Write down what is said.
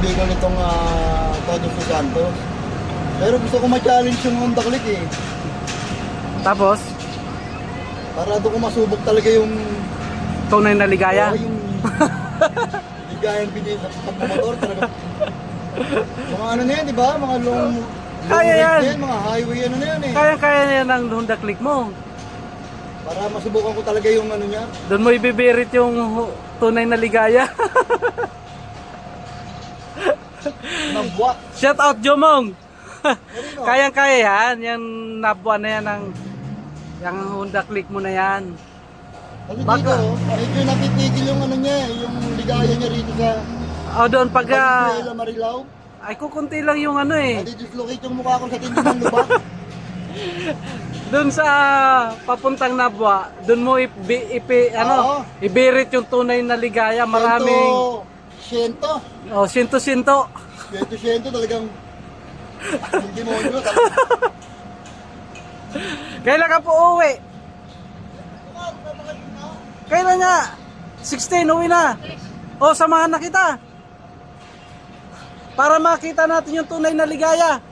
kaibigan nitong Todo Dos Santos. Pero gusto ko ma-challenge yung Honda Click eh. Tapos, Para doon ko masubok talaga yung tunay na ligaya. yung ligayang pinili sa pagmamotor talaga. Mga ano na yan, di ba? Mga long Kaya yan. range mga highway ano na yan eh. Kaya na yan ang Honda Click mo. Para masubukan ko talaga yung ano niya. Doon mo ibibirit yung tunay na ligaya. Nabwa. Shout out Jomong. Marino. Kayang-kaya yan. Yan nabuan na yan ng yung Honda Click mo na yan. Kasi Baka. dito, medyo napipigil yung ano niya, yung ligaya niya rito sa O doon pag Valenzuela, Marilao. ay kukunti lang yung ano eh. Nadidislocate yung mukha ko sa tindi ng lubak. Doon sa papuntang Nabwa, doon mo Oo. ibirit yung tunay na ligaya. Maraming Siento. sinto-sinto. Siento talagang yung demonyo. Kailan ka po uwi? Kailan nga? 16, uwi na. O, samahan na kita. Para makita natin yung tunay na ligaya.